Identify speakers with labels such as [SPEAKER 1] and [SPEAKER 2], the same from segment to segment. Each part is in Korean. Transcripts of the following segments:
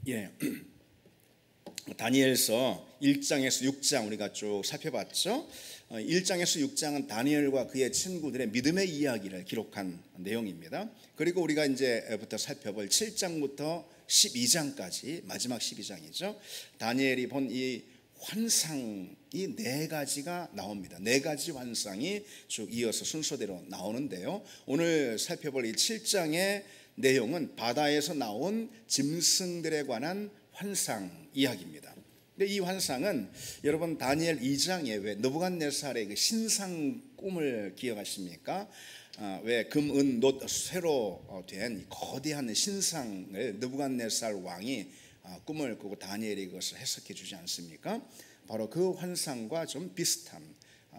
[SPEAKER 1] 예, 다니엘서 1장에서 6장 우리가 쭉 살펴봤죠. 1장에서 6장은 다니엘과 그의 친구들의 믿음의 이야기를 기록한 내용입니다. 그리고 우리가 이제부터 살펴볼 7장부터 12장까지 마지막 12장이죠. 다니엘이 본 이 환상이 네 가지가 나옵니다. 네 가지 환상이 쭉 이어서 순서대로 나오는데요. 오늘 살펴볼 이 7장의 내용은 바다에서 나온 짐승들에 관한 환상 이야기입니다. 근데 이 환상은 여러분 다니엘 2장에 왜 느부갓네살의 그 신상 꿈을 기억하십니까? 왜 금, 은, 놋, 쇠로 된 거대한 신상을 느부갓네살 왕이 꿈을 꾸고 다니엘이 그것을 해석해 주지 않습니까? 바로 그 환상과 좀 비슷한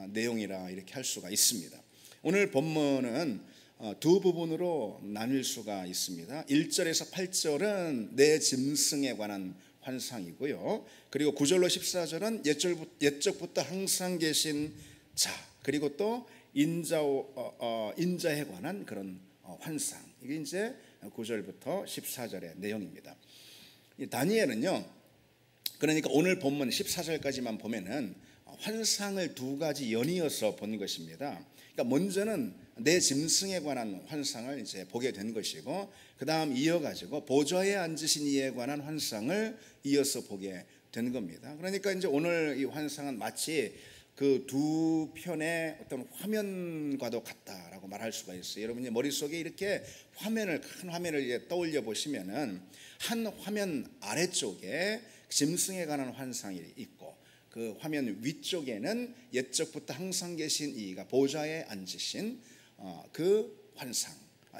[SPEAKER 1] 내용이라 이렇게 할 수가 있습니다. 오늘 본문은 두 부분으로 나눌 수가 있습니다. 1절에서 8절은 내 짐승에 관한 환상이고요. 그리고 9절로 14절은 옛적부터 항상 계신 자, 그리고 또 인자에 관한 그런 환상. 이게 이제 9절부터 14절의 내용입니다. 다니엘은요, 그러니까 오늘 본문 14절까지만 보면은 환상을 두 가지 연이어서 본 것입니다. 그러니까 먼저는 내 짐승에 관한 환상을 이제 보게 된 것이고, 그 다음 이어가지고 보좌에 앉으신 이에 관한 환상을 이어서 보게 된 겁니다. 그러니까 이제 오늘 이 환상은 마치 그 두 편의 어떤 화면과도 같다라고 말할 수가 있어요. 여러분이 머릿속에 이렇게 큰 화면을 이제 떠올려 보시면은 한 화면 아래쪽에 짐승에 관한 환상이 있고, 그 화면 위쪽에는 옛적부터 항상 계신 이가 보좌에 앉으신 그 환상.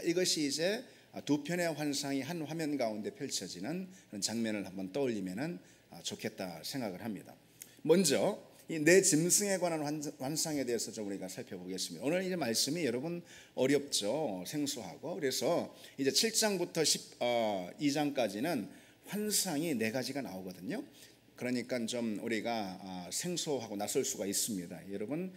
[SPEAKER 1] 이것이 이제 두 편의 환상이 한 화면 가운데 펼쳐지는 그런 장면을 한번 떠올리면은 좋겠다 생각을 합니다. 먼저 이 내 짐승에 관한 환상에 대해서 좀 우리가 살펴보겠습니다. 오늘 이제 말씀이 여러분 어렵죠, 생소하고. 그래서 이제 7장부터 12장까지는 환상이 네 가지가 나오거든요. 그러니까 좀 우리가 생소하고 낯설 수가 있습니다. 여러분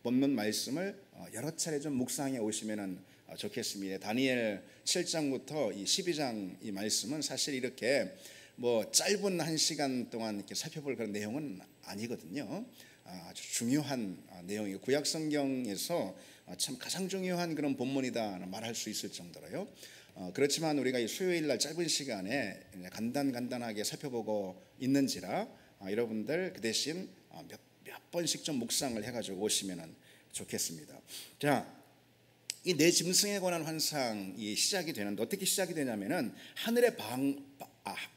[SPEAKER 1] 본문 말씀을 여러 차례 좀 묵상해 오시면 좋겠습니다. 다니엘 7장부터 이 12장 이 말씀은 사실 이렇게 뭐 짧은 한 시간 동안 이렇게 살펴볼 그런 내용은 아니거든요. 아주 중요한 내용이고 구약 성경에서 참 가장 중요한 그런 본문이다 말할 수 있을 정도로요. 그렇지만 우리가 이 수요일 날 짧은 시간에 간단하게 살펴보고 있는지라 여러분들 그 대신 몇 번씩 좀 묵상을 해가지고 오시면 좋겠습니다. 자, 이 내 짐승에 관한 환상이 시작이 되는데 어떻게 시작이 되냐면은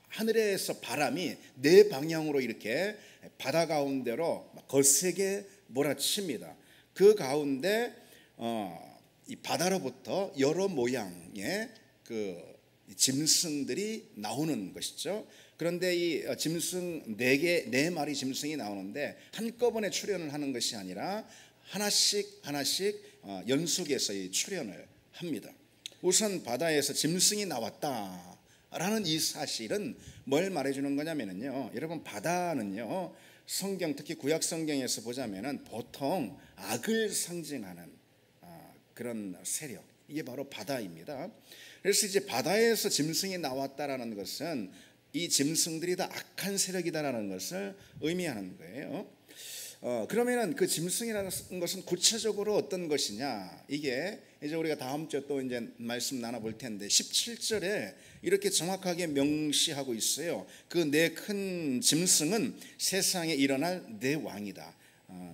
[SPEAKER 1] 하늘에서 바람이 네 방향으로 이렇게 바다 가운데로 거세게 몰아칩니다. 그 가운데 이 바다로부터 여러 모양의 그 짐승들이 나오는 것이죠. 그런데 이 짐승 네 마리 짐승이 나오는데 한꺼번에 출현을 하는 것이 아니라 하나씩 연속해서 이 출현을 합니다. 우선 바다에서 짐승이 나왔다라는 이 사실은 뭘 말해주는 거냐면요, 여러분 바다는요, 성경 특히 구약 성경에서 보자면은 보통 악을 상징하는 그런 세력, 이게 바로 바다입니다. 그래서 이제 바다에서 짐승이 나왔다라는 것은 이 짐승들이 다 악한 세력이다라는 것을 의미하는 거예요. 그러면은 그 짐승이라는 것은 구체적으로 어떤 것이냐, 이게 이제 우리가 다음 주에 또 이제 말씀 나눠볼 텐데 17절에 이렇게 정확하게 명시하고 있어요. 그 네 큰 짐승은 세상에 일어날 내 왕이다.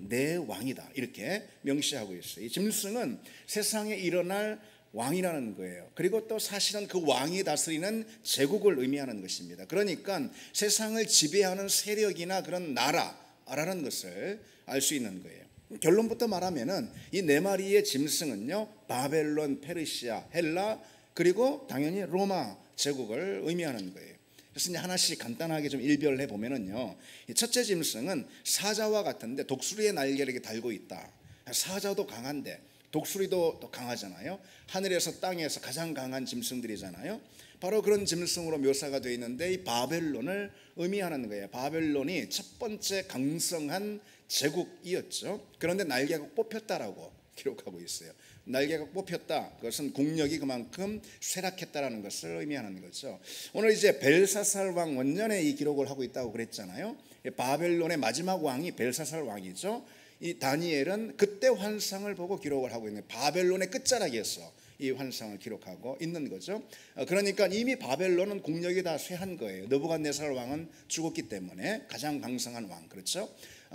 [SPEAKER 1] 내 왕이다. 이렇게 명시하고 있어요. 이 짐승은 세상에 일어날 왕이라는 거예요. 그리고 또 사실은 그 왕이 다스리는 제국을 의미하는 것입니다. 그러니까 세상을 지배하는 세력이나 그런 나라라는 것을 알 수 있는 거예요. 결론부터 말하면은 이 네 마리의 짐승은요, 바벨론, 페르시아, 헬라, 그리고 당연히 로마 제국을 의미하는 거예요. 그래서 이제 하나씩 간단하게 좀 일별해 보면은요, 첫째 짐승은 사자와 같은데 독수리의 날개를 이렇게 달고 있다. 사자도 강한데 독수리도 또 강하잖아요. 하늘에서 땅에서 가장 강한 짐승들이잖아요. 바로 그런 짐승으로 묘사가 되어 있는데 이 바벨론을 의미하는 거예요. 바벨론이 첫 번째 강성한 제국이었죠. 그런데 날개가 뽑혔다라고 기록하고 있어요. 날개가 뽑혔다. 그것은 국력이 그만큼 쇠락했다라는 것을 의미하는 거죠. 오늘 이제 벨사살 왕 원년에 이 기록을 하고 있다고 그랬잖아요. 바벨론의 마지막 왕이 벨사살 왕이죠. 이 다니엘은 그때 환상을 보고 기록을 하고 있는, 바벨론의 끝자락에서 이 환상을 기록하고 있는 거죠. 그러니까 이미 바벨론은 국력이 다 쇠한 거예요. 느부갓네살 왕은 죽었기 때문에, 가장 강성한 왕, 그렇죠.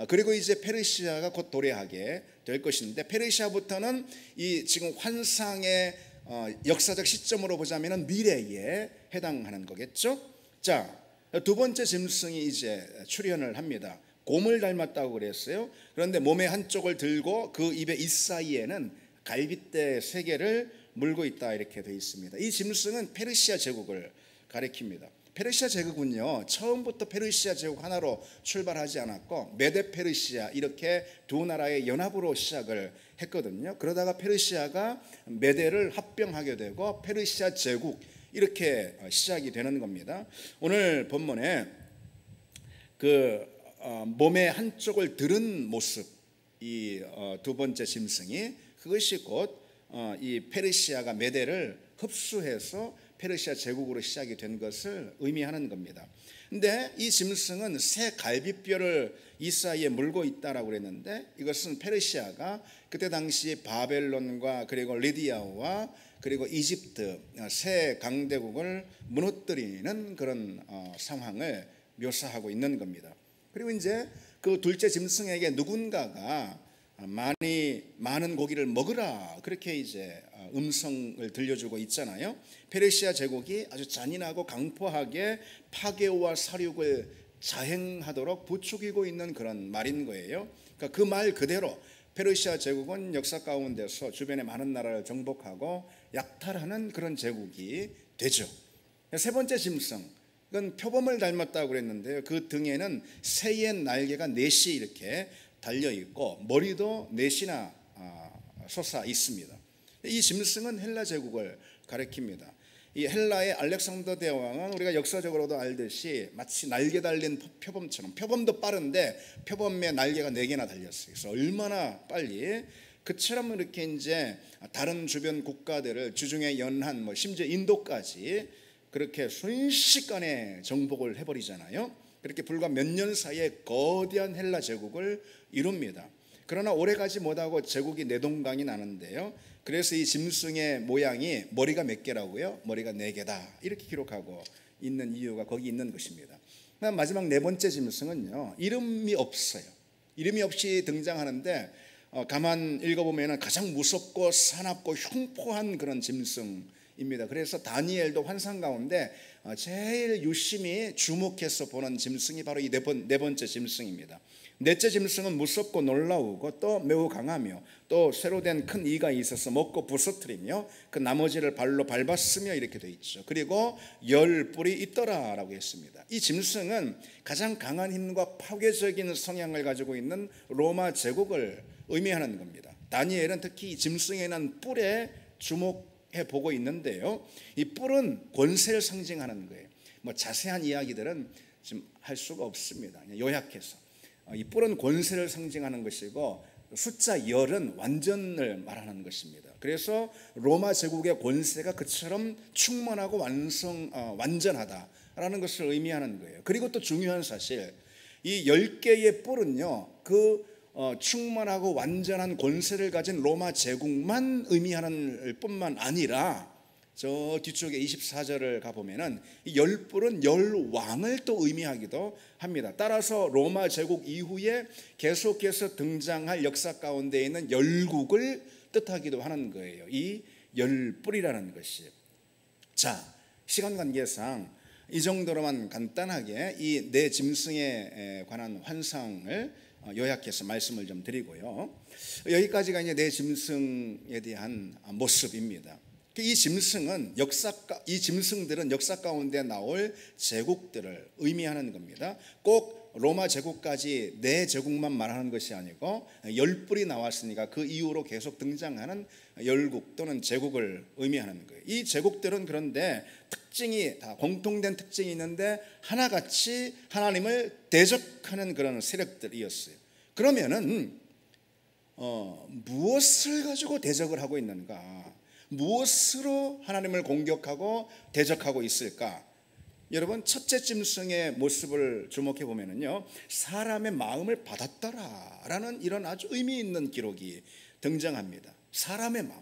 [SPEAKER 1] 그리고 이제 페르시아가 곧 도래하게 될 것인데, 페르시아부터는 이 지금 환상의 역사적 시점으로 보자면 미래에 해당하는 거겠죠. 자, 두 번째 짐승이 이제 출현을 합니다. 곰을 닮았다고 그랬어요. 그런데 몸의 한쪽을 들고 그 입의 잇사이에는 갈빗대 3개를 물고 있다, 이렇게 되어 있습니다. 이 짐승은 페르시아 제국을 가리킵니다. 페르시아 제국은요, 처음부터 페르시아 제국 하나로 출발하지 않았고 메데 페르시아, 이렇게 두 나라의 연합으로 시작을 했거든요. 그러다가 페르시아가 메데를 합병하게 되고 페르시아 제국, 이렇게 시작이 되는 겁니다. 오늘 본문에 그 몸의 한쪽을 들은 모습, 이 두 번째 짐승이, 그것이 곧 이 페르시아가 메데를 흡수해서 페르시아 제국으로 시작이 된 것을 의미하는 겁니다. 근데 이 짐승은 새 갈빗뼈를 이 사이에 물고 있다라고 그랬는데, 이것은 페르시아가 그때 당시 바벨론과 그리고 리디아와 그리고 이집트 새 강대국을 무너뜨리는 그런 상황을 묘사하고 있는 겁니다. 그리고 이제 그 둘째 짐승에게 누군가가 많은 고기를 먹으라, 그렇게 이제 음성을 들려주고 있잖아요. 페르시아 제국이 아주 잔인하고 강포하게 파괴와 살육을 자행하도록 부추기고 있는 그런 말인 거예요. 그러니까 그 말 그대로 페르시아 제국은 역사 가운데서 주변의 많은 나라를 정복하고 약탈하는 그런 제국이 되죠. 세 번째 짐승, 이건 표범을 닮았다고 그랬는데요. 그 등에는 새의 날개가 4시 이렇게 달려 있고 머리도 4시나 솟아 있습니다. 이 짐승은 헬라 제국을 가리킵니다. 이 헬라의 알렉산더 대왕은 우리가 역사적으로도 알듯이 마치 날개 달린 표범처럼, 표범도 빠른데 표범의 날개가 4개나 달렸어요. 그래서 얼마나 빨리, 그처럼 이렇게 이제 다른 주변 국가들을 주중에 연한, 심지어 인도까지 그렇게 순식간에 정복을 해버리잖아요. 그렇게 불과 몇 년 사이에 거대한 헬라 제국을 이룹니다. 그러나 오래가지 못하고 제국이 내동강이 나는데요. 그래서 이 짐승의 모양이 머리가 몇 개라고요? 머리가 4개다, 이렇게 기록하고 있는 이유가 거기 있는 것입니다. 마지막 네 번째 짐승은요, 이름이 없어요. 이름이 없이 등장하는데 가만 읽어보면 가장 무섭고 사납고 흉포한 그런 짐승입니다. 그래서 다니엘도 환상 가운데 제일 유심히 주목해서 보는 짐승이 바로 이 네 번째 짐승입니다. 넷째 짐승은 무섭고 놀라우고 또 매우 강하며 또 새로 된 큰 이가 있어서 먹고 부서뜨리며 그 나머지를 발로 밟았으며, 이렇게 되어 있죠. 그리고 10뿔이 있더라라고 했습니다. 이 짐승은 가장 강한 힘과 파괴적인 성향을 가지고 있는 로마 제국을 의미하는 겁니다. 다니엘은 특히 이 짐승에 난 뿔에 주목해 보고 있는데요, 이 뿔은 권세를 상징하는 거예요. 자세한 이야기들은 지금 할 수가 없습니다. 그냥 요약해서 이 뿔은 권세를 상징하는 것이고 숫자 10은 완전을 말하는 것입니다. 그래서 로마 제국의 권세가 그처럼 충만하고 완전하다라는 것을 의미하는 거예요. 그리고 또 중요한 사실, 이 10개의 뿔은요, 그 충만하고 완전한 권세를 가진 로마 제국만 의미하는 뿐만 아니라 저 뒤쪽에 24절을 가보면은 이 10뿔은 10왕을 또 의미하기도 합니다. 따라서 로마 제국 이후에 계속해서 등장할 역사 가운데 있는 열국을 뜻하기도 하는 거예요, 이 10뿔이라는 것이. 자, 시간 관계상 이 정도로만 간단하게 이 네 짐승에 관한 환상을 요약해서 말씀을 좀 드리고요, 여기까지가 이제 네 짐승에 대한 모습입니다. 이 짐승들은 역사 가운데 나올 제국들을 의미하는 겁니다. 꼭 로마 제국까지 네 제국만 말하는 것이 아니고 10뿔이 나왔으니까 그 이후로 계속 등장하는 열국 또는 제국을 의미하는 거예요. 이 제국들은 그런데 특징이 다 공통된 특징이 있는데 하나같이 하나님을 대적하는 그런 세력들이었어요. 그러면은 무엇을 가지고 대적을 하고 있는가? 무엇으로 하나님을 공격하고 대적하고 있을까? 여러분, 첫째 짐승의 모습을 주목해 보면은요, 사람의 마음을 받았더라라는 이런 아주 의미 있는 기록이 등장합니다. 사람의 마음.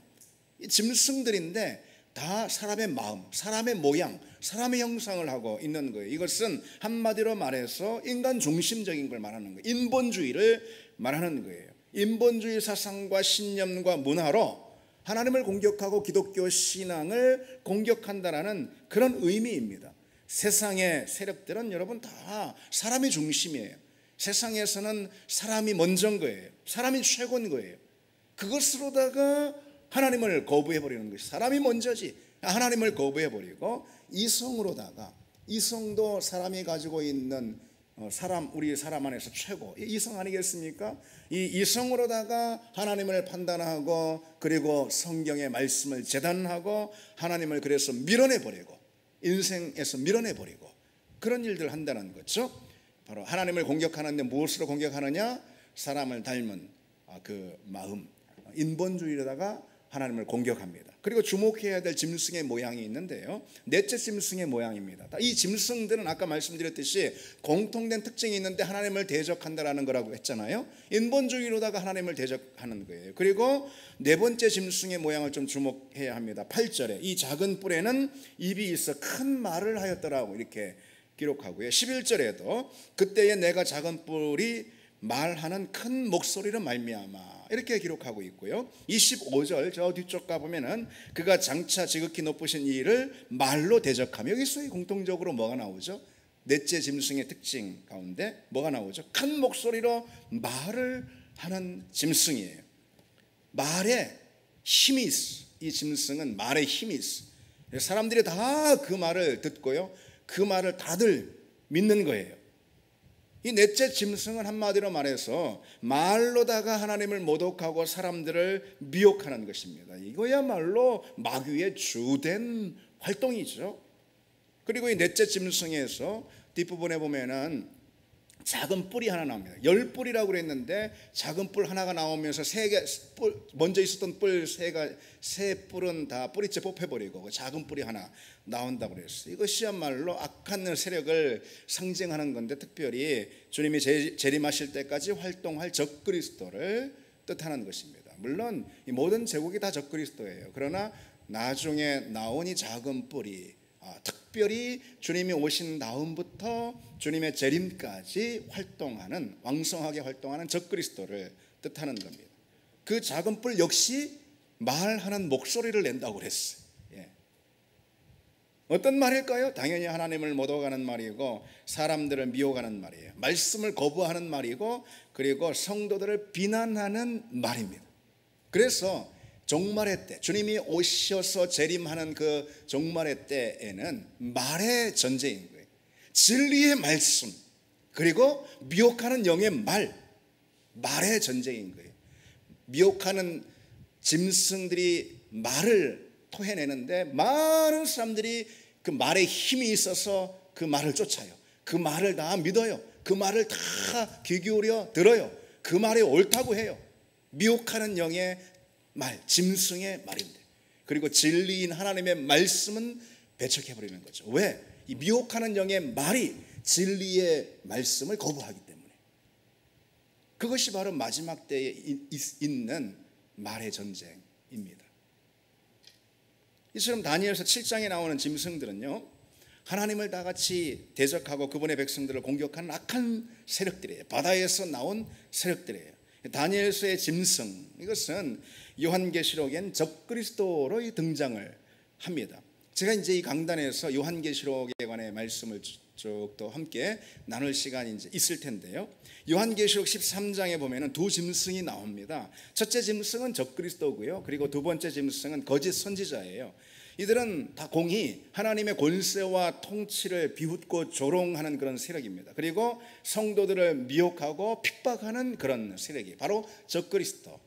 [SPEAKER 1] 이 짐승들인데 다 사람의 마음, 사람의 모양, 사람의 형상을 하고 있는 거예요. 이것은 한마디로 말해서 인간 중심적인 걸 말하는 거예요. 인본주의를 말하는 거예요. 인본주의 사상과 신념과 문화로 하나님을 공격하고 기독교 신앙을 공격한다라는 그런 의미입니다. 세상의 세력들은 여러분 다 사람이 중심이에요. 세상에서는 사람이 먼저인 거예요. 사람이 최고인 거예요. 그것으로다가 하나님을 거부해버리는 것이, 사람이 먼저지, 하나님을 거부해버리고 이성으로다가, 이성도 사람이 가지고 있는 우리 사람 안에서 최고 이성 아니겠습니까? 이 이성으로다가 하나님을 판단하고, 그리고 성경의 말씀을 재단하고 하나님을 그래서 밀어내버리고, 인생에서 밀어내버리고 그런 일들을 한다는 거죠. 바로 하나님을 공격하는데 무엇으로 공격하느냐? 사람을 닮은 그 마음, 인본주의로다가 하나님을 공격합니다. 그리고 주목해야 될 짐승의 모양이 있는데요, 넷째 짐승의 모양입니다. 이 짐승들은 아까 말씀드렸듯이 공통된 특징이 있는데 하나님을 대적한다라는 거라고 했잖아요. 인본주의로다가 하나님을 대적하는 거예요. 그리고 네 번째 짐승의 모양을 좀 주목해야 합니다. 8절에 이 작은 뿔에는 입이 있어 큰 말을 하였더라고 이렇게 기록하고요. 11절에도 그때에 내가 작은 뿔이 말하는 큰 목소리로 말미암아 이렇게 기록하고 있고요. 25절 저 뒤쪽 가보면은 그가 장차 지극히 높으신 이를 말로 대적하며, 여기서 공통적으로 뭐가 나오죠? 넷째 짐승의 특징 가운데 뭐가 나오죠? 큰 목소리로 말을 하는 짐승이에요. 말에 힘이 있어. 이 짐승은 말에 힘이 있어. 사람들이 다 그 말을 듣고요, 그 말을 다들 믿는 거예요. 이 넷째 짐승은 한마디로 말해서 말로다가 하나님을 모독하고 사람들을 미혹하는 것입니다. 이거야말로 마귀의 주된 활동이죠. 그리고 이 넷째 짐승에서 뒷부분에 보면은 작은 뿔이 하나 나옵니다. 10뿔이라고 그랬는데 작은 뿔 하나가 나오면서 먼저 있었던 뿔 세 뿔은 다 뿌리째 뽑혀버리고 작은 뿔이 하나 나온다고 그랬어요. 이것이야말로 악한 세력을 상징하는 건데, 특별히 주님이 재림하실 때까지 활동할 적그리스도를 뜻하는 것입니다. 물론 이 모든 제국이 다 적그리스도예요. 그러나 나중에 나온 이 작은 뿔이 특별히 주님이 오신 다음부터 주님의 재림까지 활동하는, 왕성하게 활동하는 적그리스도를 뜻하는 겁니다. 그 작은 뿔 역시 말하는 목소리를 낸다고 그랬어요. 어떤 말일까요? 당연히 하나님을 모독하는 말이고 사람들을 미혹하는 말이에요. 말씀을 거부하는 말이고, 그리고 성도들을 비난하는 말입니다. 그래서 종말의 때, 주님이 오셔서 재림하는 그 종말의 때에는 말의 전쟁인 거예요. 진리의 말씀, 그리고 미혹하는 영의 말의 전쟁인 거예요. 미혹하는 짐승들이 말을 토해내는데 많은 사람들이 그 말에 힘이 있어서 그 말을 쫓아요. 그 말을 다 믿어요. 그 말을 다 귀 기울여 들어요. 그 말이 옳다고 해요. 미혹하는 영의 말, 짐승의 말인데, 그리고 진리인 하나님의 말씀은 배척해버리는 거죠. 왜? 이 미혹하는 영의 말이 진리의 말씀을 거부하기 때문에. 그것이 바로 마지막 때에 있는 말의 전쟁입니다. 이처럼 다니엘서 7장에 나오는 짐승들은요, 하나님을 다 같이 대적하고 그분의 백성들을 공격하는 악한 세력들이에요. 바다에서 나온 세력들이에요. 다니엘서의 짐승, 이것은 요한계시록엔 적그리스도로 등장을 합니다. 제가 이제 이 강단에서 요한계시록에 관해 말씀을 쭉 또 함께 나눌 시간이 이제 있을 텐데요. 요한계시록 13장에 보면은 두 짐승이 나옵니다. 첫째 짐승은 적그리스도고요. 그리고 두 번째 짐승은 거짓 선지자예요. 이들은 다 공히 하나님의 권세와 통치를 비웃고 조롱하는 그런 세력입니다. 그리고 성도들을 미혹하고 핍박하는 그런 세력이 바로 적그리스도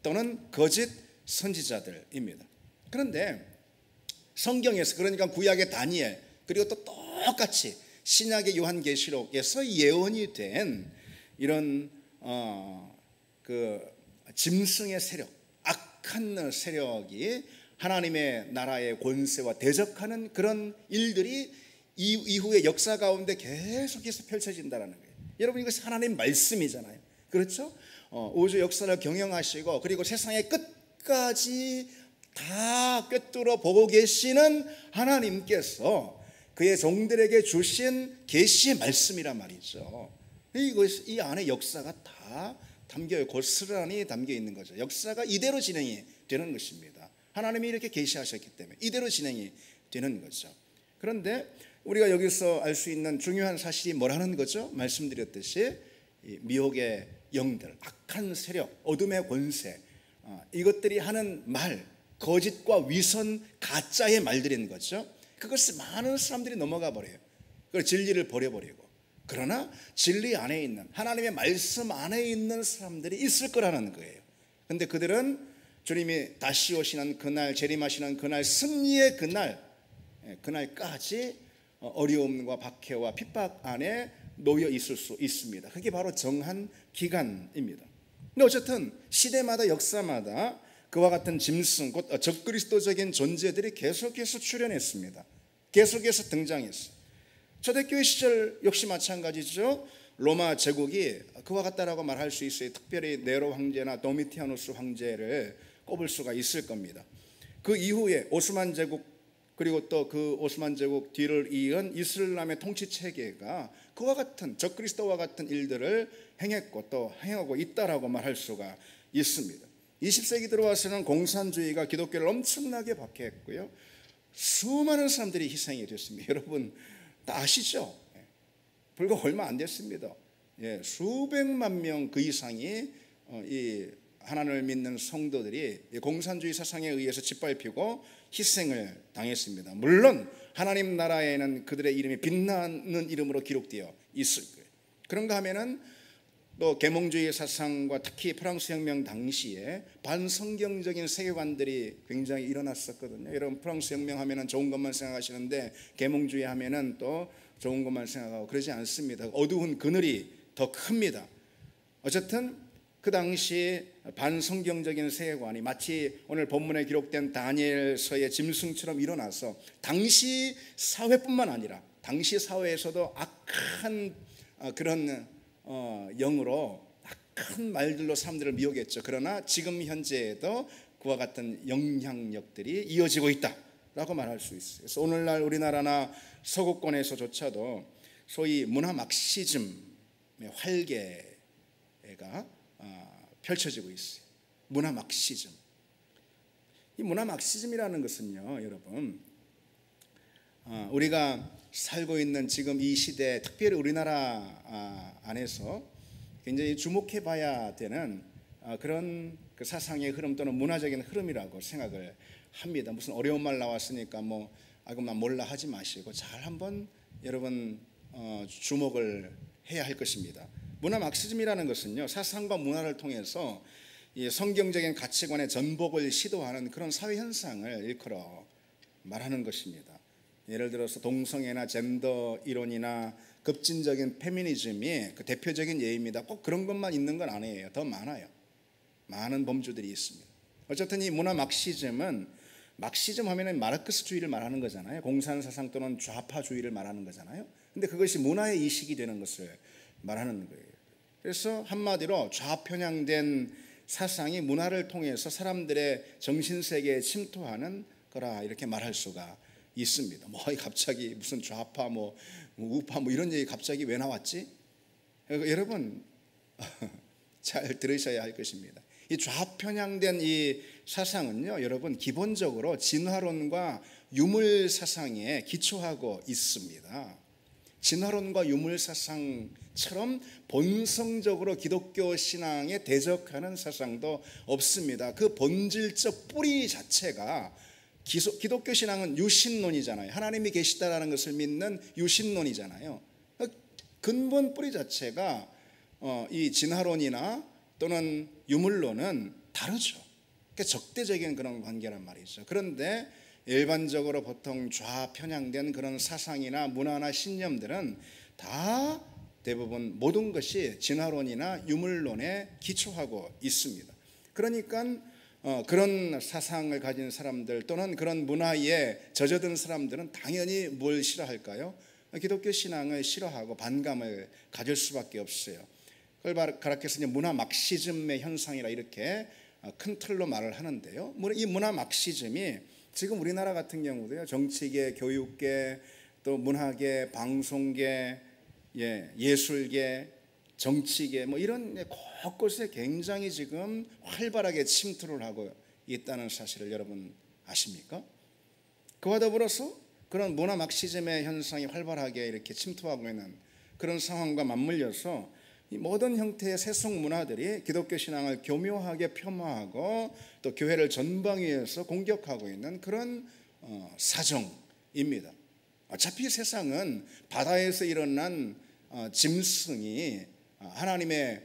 [SPEAKER 1] 또는 거짓 선지자들입니다. 그런데 성경에서, 그러니까 구약의 다니엘, 그리고 또 똑같이 신약의 요한계시록에서 예언이 된 이런 그 짐승의 세력, 악한 세력이 하나님의 나라의 권세와 대적하는 그런 일들이 이후의 역사 가운데 계속해서 펼쳐진다는 거예요. 여러분, 이것이 하나님 말씀이잖아요. 그렇죠? 우주 역사를 경영하시고 그리고 세상의 끝까지 다 꿰뚫어 보고 계시는 하나님께서 그의 종들에게 주신 계시의 말씀이란 말이죠. 이 안에 역사가 다 담겨요. 고스란히 담겨 있는 거죠. 역사가 이대로 진행이 되는 것입니다. 하나님이 이렇게 계시하셨기 때문에 이대로 진행이 되는 거죠. 그런데 우리가 여기서 알 수 있는 중요한 사실이 뭐라는 거죠? 말씀드렸듯이 미혹의 영들, 악한 세력, 어둠의 권세, 이것들이 하는 말, 거짓과 위선, 가짜의 말들인 거죠. 그것을 많은 사람들이 넘어가 버려요. 그 진리를 버려버리고. 그러나 진리 안에 있는, 하나님의 말씀 안에 있는 사람들이 있을 거라는 거예요. 근데 그들은 주님이 다시 오시는 그날, 재림하시는 그날, 승리의 그날까지 어려움과 박해와 핍박 안에 놓여 있을 수 있습니다. 그게 바로 정한 기간입니다. 근데 어쨌든 시대마다 역사마다 그와 같은 짐승, 곧 적그리스도적인 존재들이 계속해서 출현했습니다. 계속해서 등장했어요. 초대교회 시절 역시 마찬가지죠. 로마 제국이 그와 같다라고 말할 수 있어요. 특별히 네로 황제나 도미티아누스 황제를 꼽을 수가 있을 겁니다. 그 이후에 오스만 제국, 그리고 또 그 오스만 제국 뒤를 이은 이슬람의 통치 체계가 그와 같은 적그리스도와 같은 일들을 행했고 또 행하고 있다라고 말할 수가 있습니다. 20세기 들어와서는 공산주의가 기독교를 엄청나게 박해했고요. 수많은 사람들이 희생이 됐습니다. 여러분 다 아시죠? 불과 얼마 안 됐습니다. 수백만 명 그 이상이 이 하나님을 믿는 성도들이 공산주의 사상에 의해서 짓밟히고 희생을 당했습니다. 물론 하나님 나라에는 그들의 이름이 빛나는 이름으로 기록되어 있을 거예요. 그런가 하면은 또 계몽주의 사상과 특히 프랑스 혁명 당시에 반성경적인 세계관들이 굉장히 일어났었거든요. 여러분 프랑스 혁명 하면은 좋은 것만 생각하시는데 계몽주의 하면은 또 좋은 것만 생각하고 그러지 않습니다. 어두운 그늘이 더 큽니다. 어쨌든 그 당시 반성경적인 세계관이 마치 오늘 본문에 기록된 다니엘서의 짐승처럼 일어나서 당시 사회뿐만 아니라 당시 사회에서도 악한 그런 영으로 악한 말들로 사람들을 미혹했죠. 그러나 지금 현재에도 그와 같은 영향력들이 이어지고 있다라고 말할 수 있어요. 그래서 오늘날 우리나라나 서구권에서조차도 소위 문화 막시즘의 활개가 펼쳐지고 있어요. 문화 막시즘. 이 문화 막시즘이라는 것은요, 여러분, 우리가 살고 있는 지금 이 시대, 특별히 우리나라 안에서 굉장히 주목해 봐야 되는 그런 그 사상의 흐름 또는 문화적인 흐름이라고 생각을 합니다. 무슨 어려운 말 나왔으니까 그만 몰라 하지 마시고 잘 한번 여러분 주목을 해야 할 것입니다. 문화 막시즘이라는 것은요, 사상과 문화를 통해서 이 성경적인 가치관의 전복을 시도하는 그런 사회 현상을 일컬어 말하는 것입니다. 예를 들어서 동성애나 젠더 이론이나 급진적인 페미니즘이 그 대표적인 예입니다. 꼭 그런 것만 있는 건 아니에요. 더 많아요. 많은 범주들이 있습니다. 어쨌든 이 문화 막시즘은, 막시즘 하면은 마르크스주의를 말하는 거잖아요. 공산사상 또는 좌파주의를 말하는 거잖아요. 근데 그것이 문화의 이식이 되는 것을 말하는 거예요. 그래서 한마디로 좌편향된 사상이 문화를 통해서 사람들의 정신세계에 침투하는 거라 이렇게 말할 수가 있습니다. 갑자기 무슨 좌파 우파 이런 얘기 갑자기 왜 나왔지? 여러분 잘 들으셔야 할 것입니다. 이 좌편향된 이 사상은요, 여러분 기본적으로 진화론과 유물 사상에 기초하고 있습니다. 진화론과 유물 사상처럼 본성적으로 기독교 신앙에 대적하는 사상도 없습니다. 그 본질적 뿌리 자체가 기독교 신앙은 유신론이잖아요. 하나님이 계시다라는 것을 믿는 유신론이잖아요. 근본 뿌리 자체가 이 진화론이나 또는 유물론은 다르죠. 그러니까 적대적인 그런 관계란 말이죠. 그런데 일반적으로 보통 좌편향된 그런 사상이나 문화나 신념들은 다 대부분 모든 것이 진화론이나 유물론에 기초하고 있습니다. 그러니까 그런 사상을 가진 사람들 또는 그런 문화에 젖어든 사람들은 당연히 뭘 싫어할까요? 기독교 신앙을 싫어하고 반감을 가질 수밖에 없어요. 그걸 가락해서 이제 문화 막시즘의 현상이라 이렇게 큰 틀로 말을 하는데요. 이 문화 막시즘이 지금 우리나라 같은 경우도요, 정치계, 교육계, 또 문화계, 방송계, 예술계, 정치계 이런 곳곳에 굉장히 지금 활발하게 침투를 하고 있다는 사실을 여러분 아십니까? 그와 더불어서 그런 문화 막시즘의 현상이 활발하게 이렇게 침투하고 있는 그런 상황과 맞물려서 이 모든 형태의 세속 문화들이 기독교 신앙을 교묘하게 폄하하고 또 교회를 전방위에서 공격하고 있는 그런 사정입니다. 어차피 세상은 바다에서 일어난 짐승이 하나님의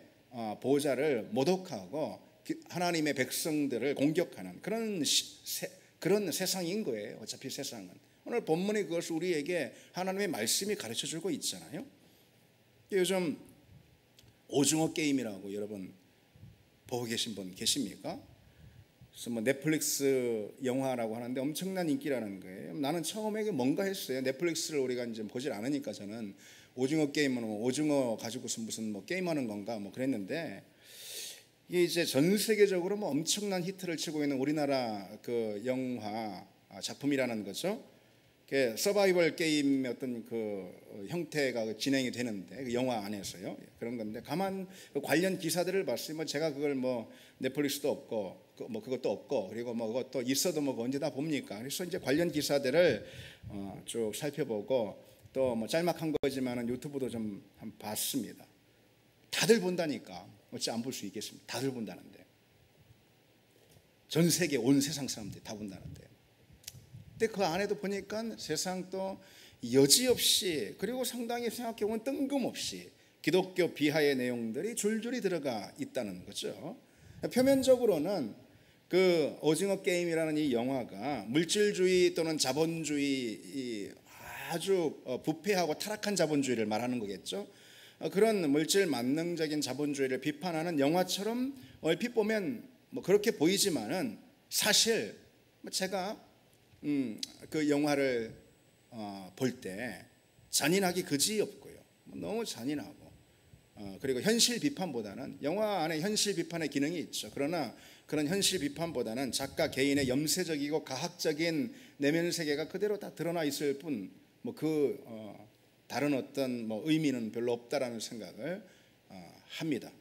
[SPEAKER 1] 보호자를 모독하고 하나님의 백성들을 공격하는 그런 세상인 거예요. 어차피 세상은. 오늘 본문이 그것을 우리에게 하나님의 말씀이 가르쳐주고 있잖아요. 요즘 오징어 게임이라고 여러분 보고 계신 분 계십니까? 그래서 넷플릭스 영화라고 하는데 엄청난 인기라는 거예요. 나는 처음에 뭔가 했어요. 넷플릭스를 우리가 이제 보질 않으니까 저는 오징어 게임은 오징어 가지고서 무슨 게임하는 건가 그랬는데, 이게 이제 전 세계적으로 엄청난 히트를 치고 있는 우리나라 그 영화 작품이라는 거죠. 서바이벌 게임의 어떤 그 형태가 진행이 되는데 그 영화 안에서요. 그런 건데 가만 관련 기사들을 봤어요. 제가 그걸 넷플릭스도 없고 그것도 없고 그리고 그것도 있어도 언제 다 봅니까? 그래서 이제 관련 기사들을 쭉 살펴보고 또 짤막한 거지만은 유튜브도 좀 한번 봤습니다. 다들 본다니까 어찌 안 볼 수 있겠습니까? 다들 본다는데, 전 세계 온 세상 사람들이 다 본다는데. 근데 그 안에도 보니까 세상 또 여지없이 그리고 상당히 생각해보면 뜬금없이 기독교 비하의 내용들이 줄줄이 들어가 있다는 거죠. 표면적으로는 그 오징어 게임이라는 이 영화가 물질주의 또는 자본주의, 아주 부패하고 타락한 자본주의를 말하는 거겠죠. 그런 물질 만능적인 자본주의를 비판하는 영화처럼 얼핏 보면 그렇게 보이지만은 사실 제가 그 영화를 볼 때 잔인하기 그지없고요. 너무 잔인하고 그리고 현실 비판보다는, 영화 안에 현실 비판의 기능이 있죠. 그러나 그런 현실 비판보다는 작가 개인의 염세적이고 가학적인 내면 세계가 그대로 다 드러나 있을 뿐 다른 어떤 의미는 별로 없다라는 생각을 합니다.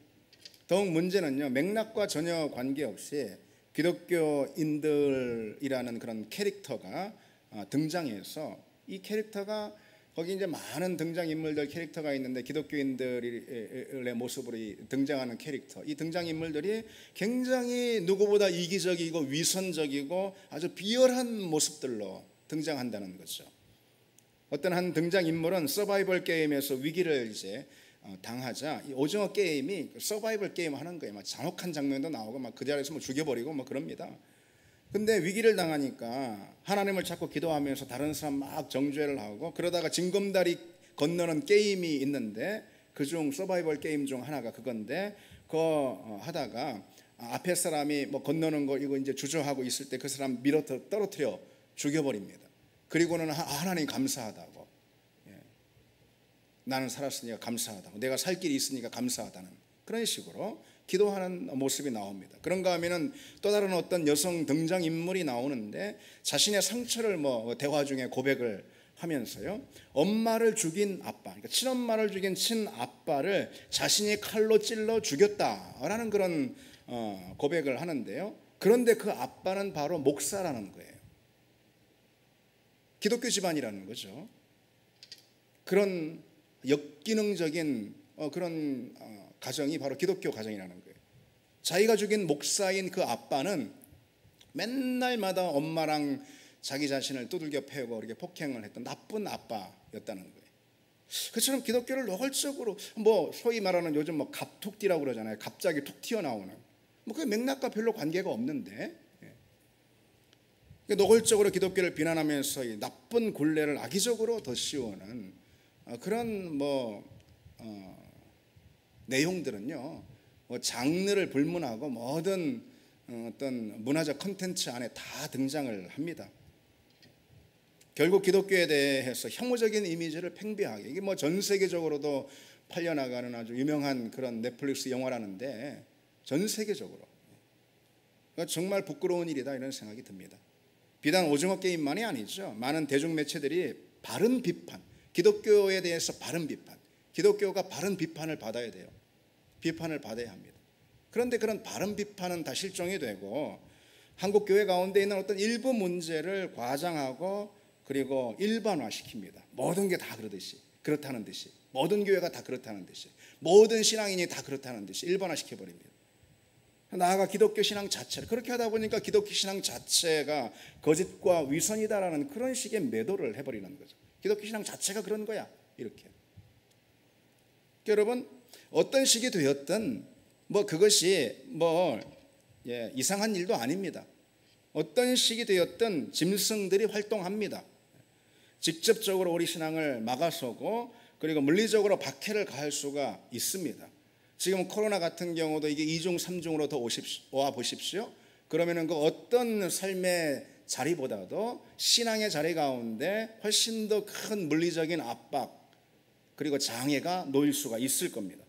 [SPEAKER 1] 더욱 문제는요, 맥락과 전혀 관계없이 기독교인들이라는 그런 캐릭터가 등장해서 이 캐릭터가 거기 이제 많은 등장인물들 캐릭터가 있는데 기독교인들의 모습으로 등장하는 캐릭터, 이 등장인물들이 굉장히 누구보다 이기적이고 위선적이고 아주 비열한 모습들로 등장한다는 거죠. 어떤 한 등장인물은 서바이벌 게임에서 위기를 이제 당하자 이 오징어 게임이 서바이벌 게임 하는 거예요. 잔혹한 장면도 나오고 그 자리에서 죽여버리고 그럽니다. 근데 위기를 당하니까 하나님을 찾고 기도하면서 다른 사람 정죄를 하고 그러다가 징검다리 건너는 게임이 있는데 그중 서바이벌 게임 중 하나가 그건데 그거 하다가 앞에 사람이 건너는 거 이거 이제 주저하고 있을 때 그 사람 밀어 떨어뜨려 죽여버립니다. 그리고는 하나님 감사하다고, 나는 살았으니까 감사하다고, 내가 살 길이 있으니까 감사하다는 그런 식으로 기도하는 모습이 나옵니다. 그런가 하면은 또 다른 어떤 여성 등장인물이 나오는데 자신의 상처를 대화 중에 고백을 하면서요, 엄마를 죽인 아빠, 그러니까 친엄마를 죽인 친아빠를 자신이 칼로 찔러 죽였다라는 그런 고백을 하는데요. 그런데 그 아빠는 바로 목사라는 거예요. 기독교 집안이라는 거죠. 그런 역기능적인 그런 가정이 바로 기독교 가정이라는 거예요. 자기가 죽인 목사인 그 아빠는 맨날마다 엄마랑 자기 자신을 두들겨 패고 이렇게 폭행을 했던 나쁜 아빠였다는 거예요. 그처럼 기독교를 노골적으로 소위 말하는 요즘 갑툭튀라고 그러잖아요. 갑자기 툭 튀어나오는 그 맥락과 별로 관계가 없는데 노골적으로 기독교를 비난하면서 이 나쁜 굴레를 악의적으로 더 씌우는 그런 내용들은요, 장르를 불문하고 모든 어떤 문화적 컨텐츠 안에 다 등장을 합니다. 결국 기독교에 대해서 혐오적인 이미지를 팽배하게, 이게 뭐 전 세계적으로도 팔려나가는 아주 유명한 그런 넷플릭스 영화라는데, 전 세계적으로 정말 부끄러운 일이다 이런 생각이 듭니다. 비단 오징어 게임만이 아니죠. 많은 대중매체들이 바른 비판, 기독교에 대해서 바른 비판, 기독교가 바른 비판을 받아야 돼요. 비판을 받아야 합니다. 그런데 그런 바른 비판은 다 실종이 되고 한국 교회 가운데 있는 어떤 일부 문제를 과장하고 그리고 일반화시킵니다. 모든 게 다 그렇다는 듯이, 모든 교회가 다 그렇다는 듯이, 모든 신앙인이 다 그렇다는 듯이 일반화시켜버립니다. 나아가 기독교 신앙 자체를 그렇게 하다 보니까 기독교 신앙 자체가 거짓과 위선이다라는 그런 식의 매도를 해버리는 거죠. 기독교 신앙 자체가 그런 거야, 이렇게. 여러분, 어떤 식이 되었든 뭐 그것이 이상한 일도 아닙니다. 어떤 식이 되었든 짐승들이 활동합니다. 직접적으로 우리 신앙을 막아서고 그리고 물리적으로 박해를 가할 수가 있습니다. 지금 코로나 같은 경우도 이게 2중, 3중으로 더 와 보십시오. 그러면은 그 어떤 삶의 자리보다도 신앙의 자리 가운데 훨씬 더 큰 물리적인 압박 그리고 장애가 놓일 수가 있을 겁니다.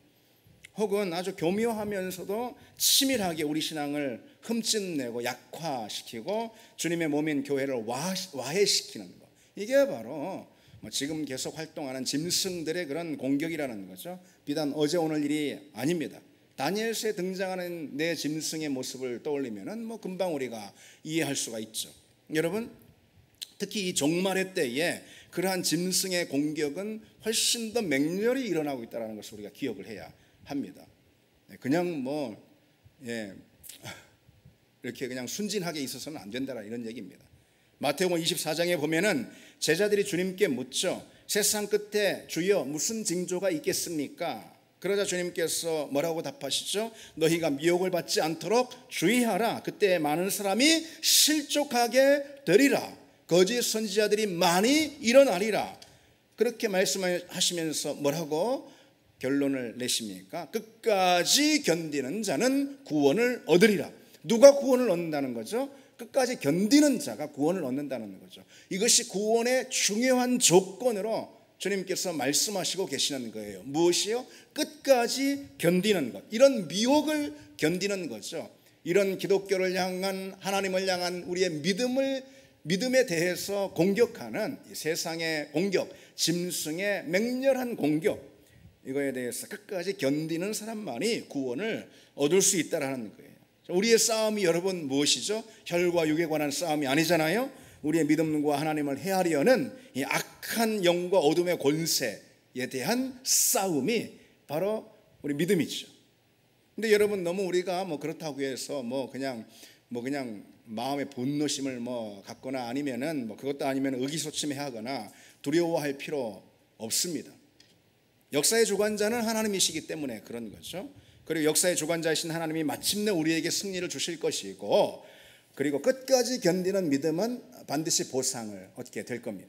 [SPEAKER 1] 혹은 아주 교묘하면서도 치밀하게 우리 신앙을 흠집내고 약화시키고 주님의 몸인 교회를 와해시키는 것, 이게 바로 지금 계속 활동하는 짐승들의 그런 공격이라는 거죠. 비단 어제 오늘 일이 아닙니다. 다니엘서에 등장하는 내 짐승의 모습을 떠올리면은 금방 우리가 이해할 수가 있죠. 여러분, 특히 이 종말의 때에 그러한 짐승의 공격은 훨씬 더 맹렬히 일어나고 있다는 것을 우리가 기억을 해야 합니다. 그냥 이렇게 그냥 순진하게 있어서는 안 된다는 이런 얘기입니다. 마태복음 24장에 보면은 제자들이 주님께 묻죠. 세상 끝에 주여 무슨 징조가 있겠습니까? 그러자 주님께서 뭐라고 답하시죠? 너희가 미혹을 받지 않도록 주의하라. 그때 많은 사람이 실족하게 되리라. 거짓 선지자들이 많이 일어나리라. 그렇게 말씀하시면서 뭐라고 결론을 내십니까? 끝까지 견디는 자는 구원을 얻으리라. 누가 구원을 얻는다는 거죠? 끝까지 견디는 자가 구원을 얻는다는 거죠. 이것이 구원의 중요한 조건으로 주님께서 말씀하시고 계시는 거예요. 무엇이요? 끝까지 견디는 것. 이런 미혹을 견디는 거죠. 이런 기독교를 향한, 하나님을 향한 우리의 믿음에 대해서 공격하는 세상의 공격, 짐승의 맹렬한 공격, 이거에 대해서 끝까지 견디는 사람만이 구원을 얻을 수 있다라는 거예요. 우리의 싸움이 여러분 무엇이죠? 혈과 육에 관한 싸움이 아니잖아요. 우리의 믿음과 하나님을 헤아려는 이 악한 영과 어둠의 권세에 대한 싸움이 바로 우리 믿음이죠. 근데 여러분, 너무 우리가 그렇다고 해서 그냥 마음의 분노심을 갖거나 아니면은 그것도 아니면 의기소침해하거나 두려워할 필요 없습니다. 역사의 주관자는 하나님이시기 때문에 그런 거죠. 그리고 역사의 주관자이신 하나님이 마침내 우리에게 승리를 주실 것이고, 그리고 끝까지 견디는 믿음은 반드시 보상을 얻게 될 겁니다.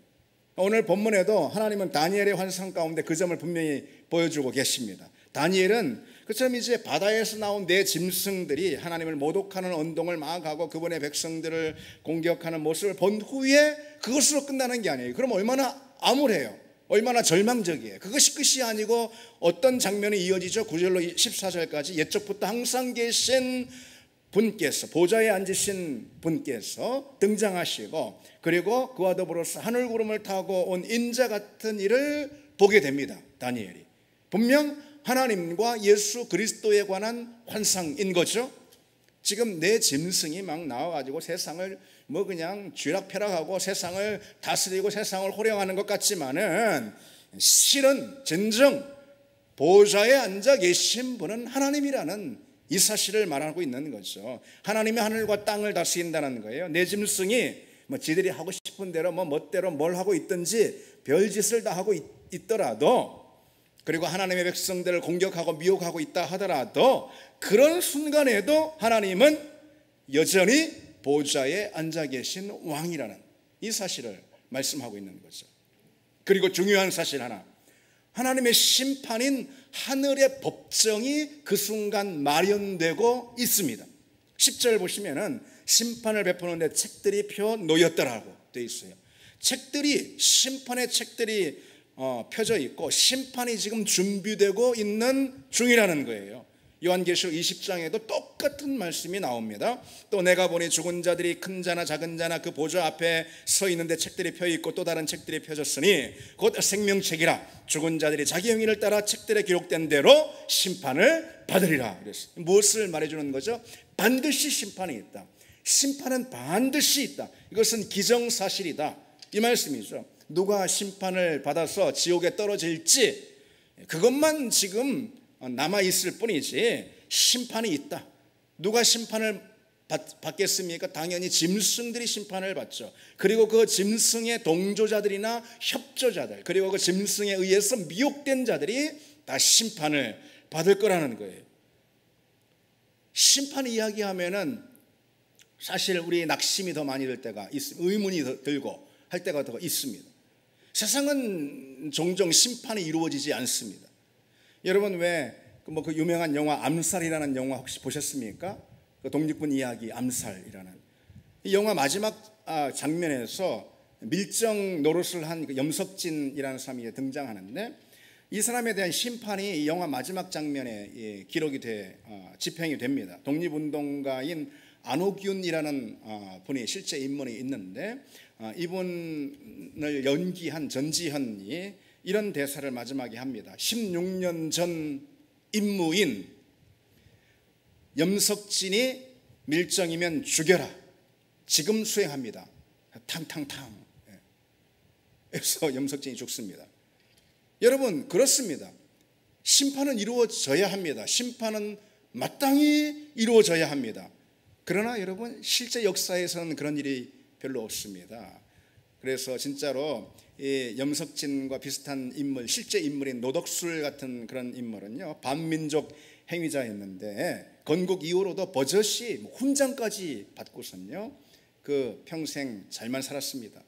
[SPEAKER 1] 오늘 본문에도 하나님은 다니엘의 환상 가운데 그 점을 분명히 보여주고 계십니다. 다니엘은 그처럼 이제 바다에서 나온 네 짐승들이 하나님을 모독하는 언동을 막 하고 그분의 백성들을 공격하는 모습을 본 후에 그것으로 끝나는 게 아니에요. 그럼 얼마나 암울해요. 얼마나 절망적이에요. 그것이 끝이 아니고 어떤 장면이 이어지죠? 9절로 14절까지 옛적부터 항상 계신 분께서, 보좌에 앉으신 분께서 등장하시고, 그리고 그와 더불어서 하늘 구름을 타고 온 인자 같은 이를 보게 됩니다. 다니엘이 분명 하나님과 예수 그리스도에 관한 환상인 거죠. 지금 내 짐승이 막 나와가지고 세상을 그냥 쥐락펴락하고 세상을 다스리고 세상을 호령하는 것 같지만은 실은 진정 보좌에 앉아 계신 분은 하나님이라는 이 사실을 말하고 있는 거죠. 하나님이 하늘과 땅을 다스린다는 거예요. 내 짐승이 지들이 하고 싶은 대로 멋대로 뭘 하고 있든지 별짓을 다 하고 있더라도, 그리고 하나님의 백성들을 공격하고 미혹하고 있다 하더라도, 그런 순간에도 하나님은 여전히 보좌에 앉아 계신 왕이라는 이 사실을 말씀하고 있는 거죠. 그리고 중요한 사실 하나, 하나님의 심판인 하늘의 법정이 그 순간 마련되고 있습니다. 10절 보시면은 심판을 베푸는데 책들이 펴 놓였더라고 되어 있어요. 책들이, 심판의 책들이 펴져 있고 심판이 지금 준비되고 있는 중이라는 거예요. 요한계시록 20장에도 똑같은 말씀이 나옵니다. 또 내가 보니 죽은 자들이 큰 자나 작은 자나 그 보좌 앞에 서 있는데 책들이 펴 있고 또 다른 책들이 펴졌으니 곧 생명책이라. 죽은 자들이 자기 행위를 따라 책들에 기록된 대로 심판을 받으리라 그랬어요. 무엇을 말해주는 거죠? 반드시 심판이 있다. 심판은 반드시 있다. 이것은 기정사실이다, 이 말씀이죠. 누가 심판을 받아서 지옥에 떨어질지 그것만 지금 남아있을 뿐이지 심판이 있다. 누가 심판을 받겠습니까? 당연히 짐승들이 심판을 받죠. 그리고 그 짐승의 동조자들이나 협조자들, 그리고 그 짐승에 의해서 미혹된 자들이 다 심판을 받을 거라는 거예요. 심판 이야기하면은 사실 우리 낙심이 더 많이 들 때가 있습니다. 의문이 더 들고 할 때가 더 있습니다. 세상은 종종 심판이 이루어지지 않습니다. 여러분 왜 그 유명한 영화 암살이라는 영화 혹시 보셨습니까? 그 독립군 이야기 암살이라는 이 영화 마지막 장면에서 밀정 노릇을 한 그 염석진이라는 사람이 등장하는데 이 사람에 대한 심판이 이 영화 마지막 장면에 기록이 집행이 됩니다. 독립운동가인 안옥균이라는 분이 실제 인물이 있는데 이분을 연기한 전지현이 이런 대사를 마지막에 합니다. 16년 전 임무인 염석진이 밀정이면 죽여라. 지금 수행합니다. 탕탕탕. 그래서 염석진이 죽습니다. 여러분 그렇습니다. 심판은 이루어져야 합니다. 심판은 마땅히 이루어져야 합니다. 그러나 여러분 실제 역사에서는 그런 일이 별로 없습니다. 그래서 진짜로 이 염석진과 비슷한 인물, 실제 인물인 노덕술 같은 그런 인물은요 반민족 행위자였는데 건국 이후로도 버젓이 훈장까지 받고선요 그 평생 잘만 살았습니다.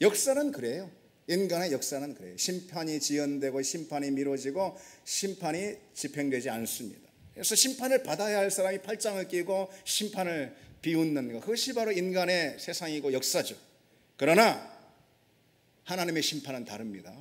[SPEAKER 1] 역사는 그래요. 인간의 역사는 그래요. 심판이 지연되고 심판이 미뤄지고 심판이 집행되지 않습니다. 그래서 심판을 받아야 할 사람이 팔짱을 끼고 심판을 비웃는 것, 그것이 바로 인간의 세상이고 역사죠. 그러나 하나님의 심판은 다릅니다.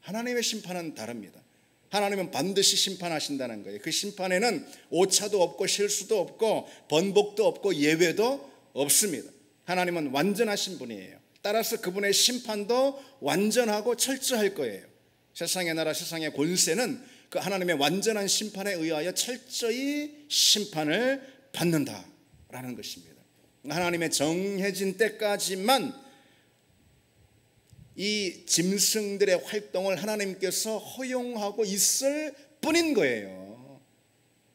[SPEAKER 1] 하나님의 심판은 다릅니다. 하나님은 반드시 심판하신다는 거예요. 그 심판에는 오차도 없고 실수도 없고 번복도 없고 예외도 없습니다. 하나님은 완전하신 분이에요. 따라서 그분의 심판도 완전하고 철저할 거예요. 세상의 나라, 세상의 권세는 그 하나님의 완전한 심판에 의하여 철저히 심판을 받는다라는 것입니다. 하나님의 정해진 때까지만 이 짐승들의 활동을 하나님께서 허용하고 있을 뿐인 거예요.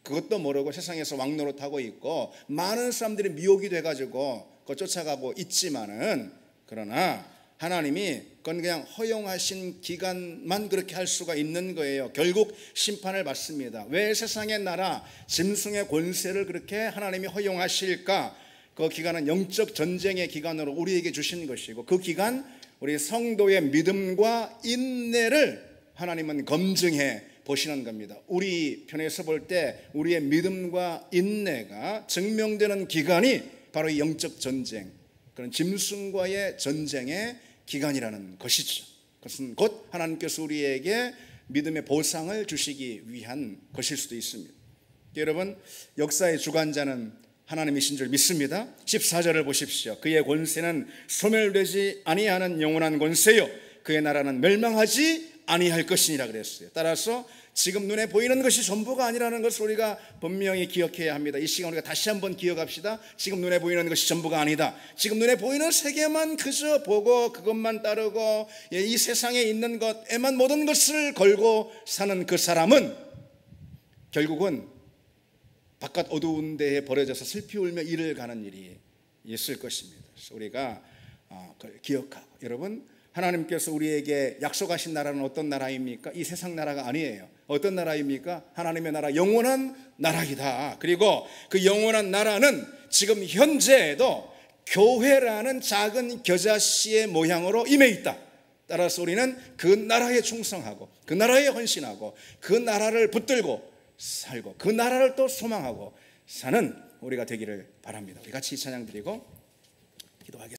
[SPEAKER 1] 그것도 모르고 세상에서 왕노릇하고 있고 많은 사람들이 미혹이 돼가지고 그거 쫓아가고 있지만은, 그러나 하나님이 그건 그냥 허용하신 기간만 그렇게 할 수가 있는 거예요. 결국 심판을 받습니다. 왜 세상의 나라, 짐승의 권세를 그렇게 하나님이 허용하실까? 그 기간은 영적 전쟁의 기간으로 우리에게 주신 것이고, 그 기간 우리 성도의 믿음과 인내를 하나님은 검증해 보시는 겁니다. 우리 편에서 볼 때 우리의 믿음과 인내가 증명되는 기간이 바로 이 영적 전쟁, 그런 짐승과의 전쟁의 기간이라는 것이죠. 그것은 곧 하나님께서 우리에게 믿음의 보상을 주시기 위한 것일 수도 있습니다. 여러분, 역사의 주관자는 하나님이신 줄 믿습니다. 14절을 보십시오. 그의 권세는 소멸되지 아니하는 영원한 권세요, 그의 나라는 멸망하지 아니할 것이니라 그랬어요. 따라서 지금 눈에 보이는 것이 전부가 아니라는 것을 우리가 분명히 기억해야 합니다. 이 시간 우리가 다시 한번 기억합시다. 지금 눈에 보이는 것이 전부가 아니다. 지금 눈에 보이는 세계만 그저 보고 그것만 따르고 이 세상에 있는 것에만 모든 것을 걸고 사는 그 사람은 결국은 바깥 어두운 데에 버려져서 슬피 울며 이를 가는 일이 있을 것입니다. 그래서 우리가 그걸 기억하고, 여러분, 하나님께서 우리에게 약속하신 나라는 어떤 나라입니까? 이 세상 나라가 아니에요. 어떤 나라입니까? 하나님의 나라, 영원한 나라이다. 그리고 그 영원한 나라는 지금 현재에도 교회라는 작은 겨자씨의 모양으로 임해 있다. 따라서 우리는 그 나라에 충성하고 그 나라에 헌신하고 그 나라를 붙들고 살고 그 나라를 또 소망하고 사는 우리가 되기를 바랍니다. 우리 같이 찬양 드리고 기도하겠습니다.